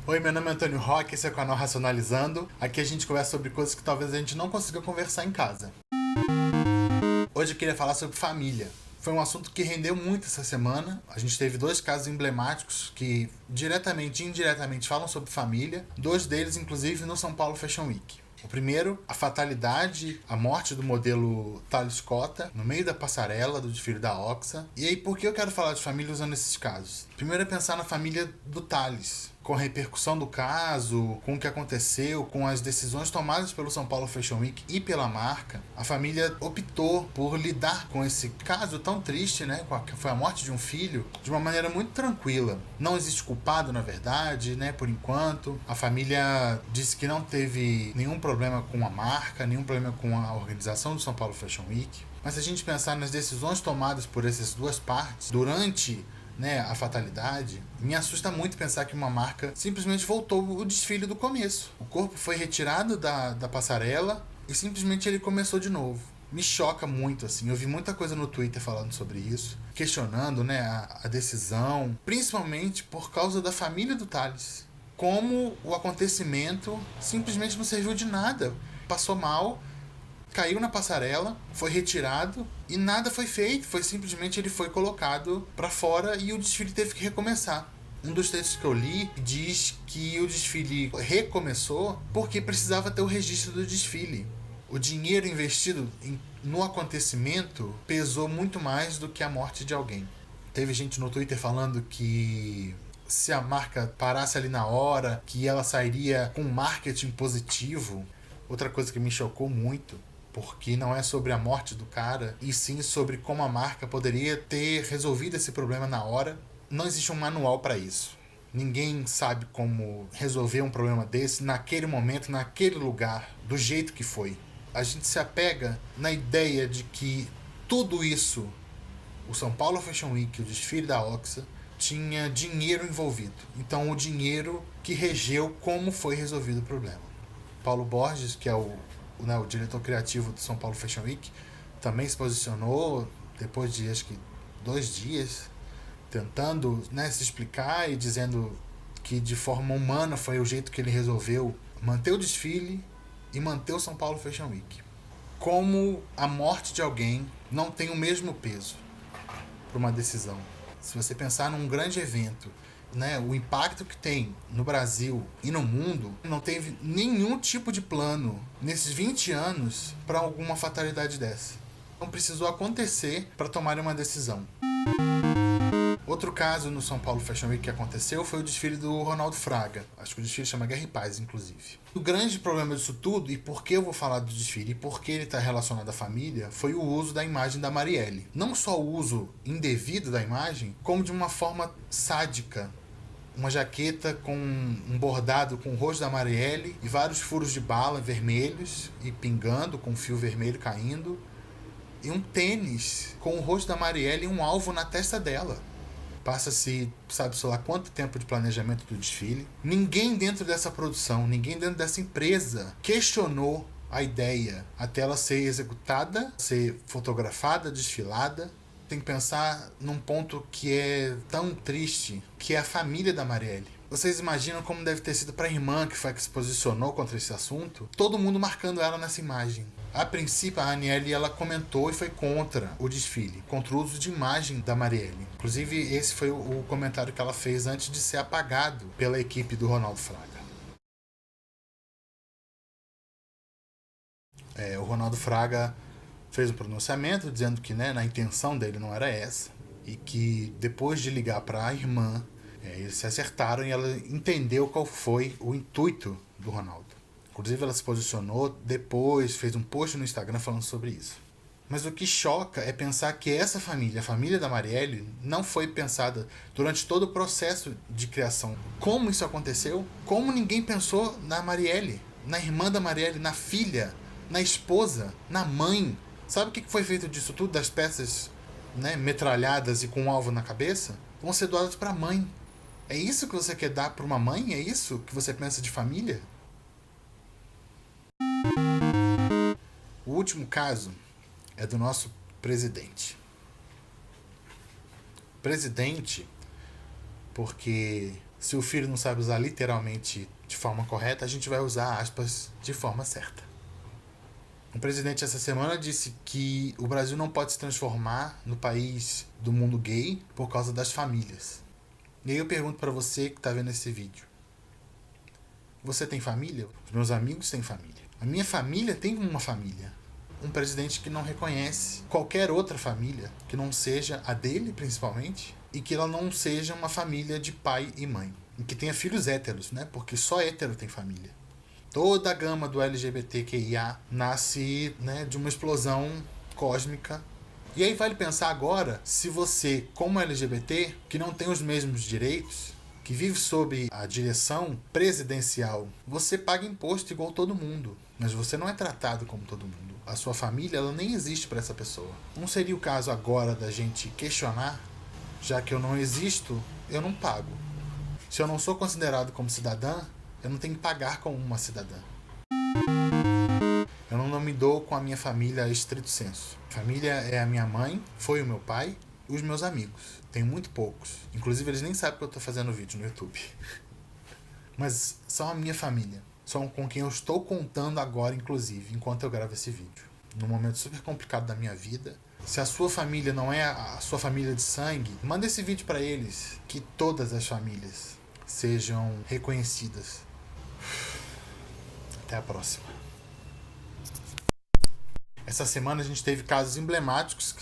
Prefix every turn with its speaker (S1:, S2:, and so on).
S1: Oi, meu nome é Antônio Roque, esse é o canal Racionalizando. Aqui a gente conversa sobre coisas que talvez a gente não consiga conversar em casa. Hoje eu queria falar sobre família. Foi um assunto que rendeu muito essa semana. A gente teve 2 casos emblemáticos que diretamente e indiretamente falam sobre família. 2 deles, inclusive, no São Paulo Fashion Week. O primeiro, a fatalidade, a morte do modelo Thales Cotta, no meio da passarela do desfile da Oxa. E aí, por que eu quero falar de família usando esses casos? Primeiro é pensar na família do Thales, com a repercussão do caso, com o que aconteceu, com as decisões tomadas pelo São Paulo Fashion Week e pela marca. A família optou por lidar com esse caso tão triste, né, que foi a morte de um filho, de uma maneira muito tranquila. Não existe culpado, na verdade, né, por enquanto. A família disse que não teve nenhum problema com a marca, nenhum problema com a organização do São Paulo Fashion Week. Mas se a gente pensar nas decisões tomadas por essas 2 partes durante, né, a fatalidade, me assusta muito pensar que uma marca simplesmente voltou o desfile do começo. O corpo foi retirado da passarela e simplesmente ele começou de novo. Me choca muito, assim. Eu vi muita coisa no Twitter falando sobre isso, questionando, né, a decisão, principalmente por causa da família do Thales. Como o acontecimento simplesmente não serviu de nada. Passou mal, caiu na passarela, foi retirado e nada foi feito. Foi simplesmente ele foi colocado para fora e o desfile teve que recomeçar. Um dos textos que eu li diz que o desfile recomeçou porque precisava ter o registro do desfile. O dinheiro investido no acontecimento pesou muito mais do que a morte de alguém. Teve gente no Twitter falando que se a marca parasse ali na hora, que ela sairia com marketing positivo. Outra coisa que me chocou muito, porque não é sobre a morte do cara, e sim sobre como a marca poderia ter resolvido esse problema na hora. Não existe um manual para isso. Ninguém sabe como resolver um problema desse naquele momento, naquele lugar, do jeito que foi. A gente se apega na ideia de que tudo isso, o São Paulo Fashion Week, o desfile da Oxa, tinha dinheiro envolvido. Então o dinheiro que regeu como foi resolvido o problema. Paulo Borges, que é o diretor criativo do São Paulo Fashion Week, também se posicionou depois de acho que 2 dias, tentando, né, se explicar e dizendo que de forma humana foi o jeito que ele resolveu manter o desfile e manter o São Paulo Fashion Week. Como a morte de alguém não tem o mesmo peso para uma decisão. Se você pensar num grande evento, né, o impacto que tem no Brasil e no mundo, não teve nenhum tipo de plano nesses 20 anos para alguma fatalidade dessa. Não precisou acontecer para tomar uma decisão. Outro caso no São Paulo Fashion Week que aconteceu foi o desfile do Ronaldo Fraga. Acho que o desfile chama Guerra e Paz, inclusive. O grande problema disso tudo, e por que eu vou falar do desfile, e por que ele está relacionado à família, foi o uso da imagem da Marielle. Não só o uso indevido da imagem, como de uma forma sádica. Uma jaqueta com um bordado com o rosto da Marielle e vários furos de bala vermelhos e pingando, com um fio vermelho caindo. E um tênis com o rosto da Marielle e um alvo na testa dela. Passa-se, sabe-se lá quanto tempo de planejamento do desfile. Ninguém dentro dessa produção, ninguém dentro dessa empresa questionou a ideia até ela ser executada, ser fotografada, desfilada. Tem que pensar num ponto que é tão triste, que é a família da Marielle. Vocês imaginam como deve ter sido para a irmã que foi a que se posicionou contra esse assunto? Todo mundo marcando ela nessa imagem. A princípio, a Aniele ela comentou e foi contra o desfile, contra o uso de imagem da Marielle. Inclusive, esse foi o comentário que ela fez antes de ser apagado pela equipe do Ronaldo Fraga. O Ronaldo Fraga fez um pronunciamento dizendo que, né, na intenção dele não era essa, e que depois de ligar para a irmã, eles se acertaram e ela entendeu qual foi o intuito do Ronaldo. Inclusive ela se posicionou depois, fez um post no Instagram falando sobre isso. Mas o que choca é pensar que essa família, a família da Marielle, não foi pensada durante todo o processo de criação. Como isso aconteceu? Como ninguém pensou na Marielle, na irmã da Marielle, na filha, na esposa, na mãe? Sabe o que foi feito disso tudo, das peças, né, metralhadas e com um alvo na cabeça? Vão ser doadas para a mãe. É isso que você quer dar para uma mãe? É isso que você pensa de família? O último caso é do nosso presidente. O presidente, porque se o filho não sabe usar literalmente de forma correta, a gente vai usar aspas de forma certa. O presidente essa semana disse que o Brasil não pode se transformar no país do mundo gay por causa das famílias. E aí eu pergunto pra você que tá vendo esse vídeo. Você tem família? Os meus amigos têm família. A minha família tem uma família. Um presidente que não reconhece qualquer outra família, que não seja a dele, principalmente, e que ela não seja uma família de pai e mãe. E que tenha filhos héteros, né? Porque só hétero tem família. Toda a gama do LGBTQIA nasce, né, de uma explosão cósmica. E aí vale pensar agora se você, como LGBT, que não tem os mesmos direitos, que vive sob a direção presidencial, você paga imposto igual todo mundo, mas você não é tratado como todo mundo. A sua família, ela nem existe para essa pessoa. Não seria o caso agora da gente questionar, já que eu não existo, eu não pago. Se eu não sou considerado como cidadã, eu não tenho que pagar como uma cidadã. Eu não me dou com a minha família a estrito senso. Família é a minha mãe, foi o meu pai e os meus amigos. Tenho muito poucos. Inclusive, eles nem sabem que eu tô fazendo vídeo no YouTube. Mas são a minha família. São com quem eu estou contando agora, inclusive, enquanto eu gravo esse vídeo. Num momento super complicado da minha vida. Se a sua família não é a sua família de sangue, manda esse vídeo pra eles. Que todas as famílias sejam reconhecidas. Até a próxima. Essa semana a gente teve casos emblemáticos